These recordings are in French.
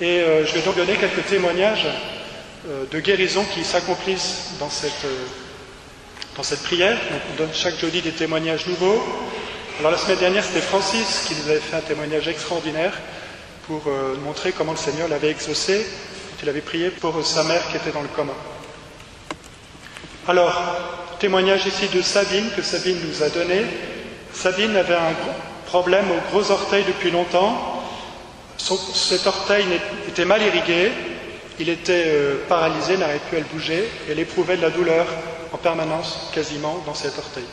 Et je vais donc donner quelques témoignages de guérison qui s'accomplissent dans cette prière. Donc on donne chaque jeudi des témoignages nouveaux. Alors la semaine dernière, c'était Francis qui nous avait fait un témoignage extraordinaire pour montrer comment le Seigneur l'avait exaucé quand il avait prié pour sa mère qui était dans le coma. Alors, témoignage ici de Sabine, que Sabine nous a donné. Sabine avait un problème au gros orteil depuis longtemps. Cet orteil était mal irrigué, il était paralysé, n'arrivait plus à le bouger, et elle éprouvait de la douleur en permanence, quasiment, dans cet orteil.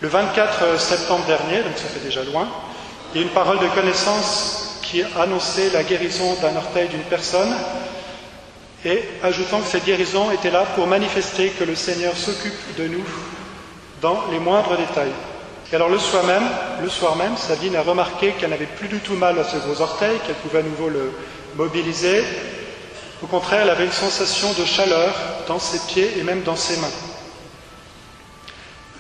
Le 24 septembre dernier, donc ça fait déjà loin, il y a une parole de connaissance qui annonçait la guérison d'un orteil d'une personne, et ajoutant que cette guérison était là pour manifester que le Seigneur s'occupe de nous dans les moindres détails. Et alors le soir même, Sabine a remarqué qu'elle n'avait plus du tout mal à ce gros orteil, qu'elle pouvait à nouveau le mobiliser. Au contraire, elle avait une sensation de chaleur dans ses pieds et même dans ses mains.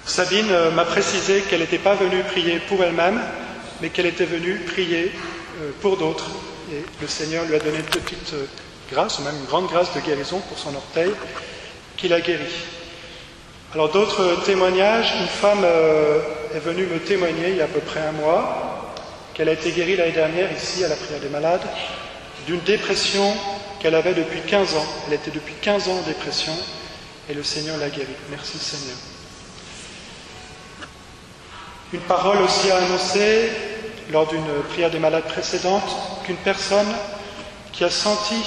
Sabine m'a précisé qu'elle n'était pas venue prier pour elle-même, mais qu'elle était venue prier pour d'autres. Et le Seigneur lui a donné une petite grâce, ou même une grande grâce de guérison pour son orteil, qu'il a guéri. Alors d'autres témoignages, une femme est venue me témoigner il y a à peu près un mois qu'elle a été guérie l'année dernière ici à la prière des malades d'une dépression qu'elle avait depuis 15 ans. Elle était depuis 15 ans en dépression et le Seigneur l'a guérie. Merci Seigneur. Une parole aussi a annoncé lors d'une prière des malades précédente qu'une personne qui a senti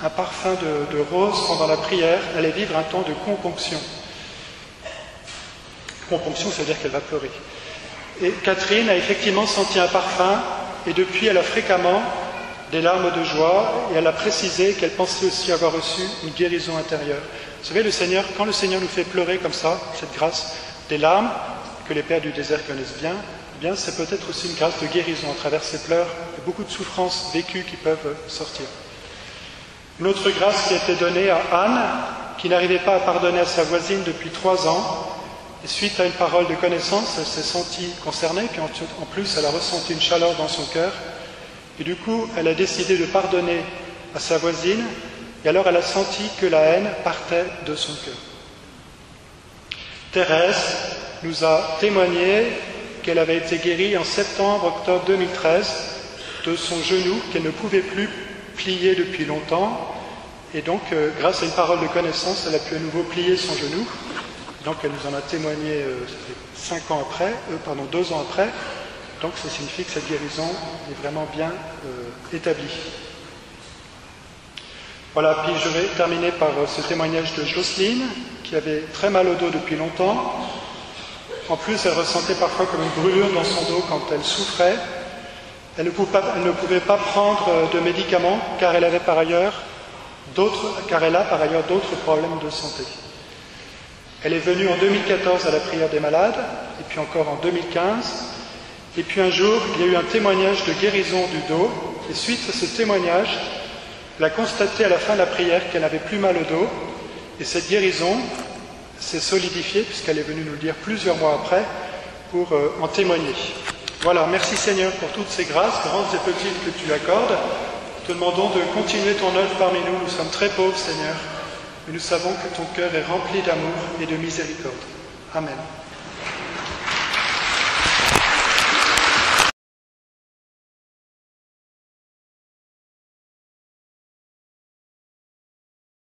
un parfum de rose pendant la prière allait vivre un temps de componction. Componction, ça veut dire qu'elle va pleurer. Et Catherine a effectivement senti un parfum, et depuis, elle a fréquemment des larmes de joie, et elle a précisé qu'elle pensait aussi avoir reçu une guérison intérieure. Vous savez, quand le Seigneur nous fait pleurer comme ça, cette grâce des larmes, que les pères du désert connaissent bien, eh bien, c'est peut-être aussi une grâce de guérison à travers ces pleurs, et beaucoup de souffrances vécues qui peuvent sortir. Une autre grâce qui a été donnée à Anne, qui n'arrivait pas à pardonner à sa voisine depuis 3 ans, et suite à une parole de connaissance, elle s'est sentie concernée, puis en plus elle a ressenti une chaleur dans son cœur, et du coup elle a décidé de pardonner à sa voisine, et alors elle a senti que la haine partait de son cœur. Thérèse nous a témoigné qu'elle avait été guérie en septembre-octobre 2013 de son genou, qu'elle ne pouvait plus plier depuis longtemps, et donc grâce à une parole de connaissance, elle a pu à nouveau plier son genou. Donc elle nous en a témoigné 2 ans après, donc ça signifie que cette guérison est vraiment bien établie. Voilà, puis je vais terminer par ce témoignage de Jocelyne, qui avait très mal au dos depuis longtemps. En plus, elle ressentait parfois comme une brûlure dans son dos quand elle souffrait. Elle ne pouvait pas prendre de médicaments car elle a par ailleurs d'autres problèmes de santé. Elle est venue en 2014 à la prière des malades, et puis encore en 2015. Et puis un jour, il y a eu un témoignage de guérison du dos. Et suite à ce témoignage, elle a constaté à la fin de la prière qu'elle n'avait plus mal au dos. Et cette guérison s'est solidifiée, puisqu'elle est venue nous le dire plusieurs mois après, pour en témoigner. Voilà, merci Seigneur pour toutes ces grâces, grandes et petites, que tu accordes. Te demandons de continuer ton œuvre parmi nous. Nous sommes très pauvres, Seigneur. Mais nous savons que ton cœur est rempli d'amour et de miséricorde. Amen.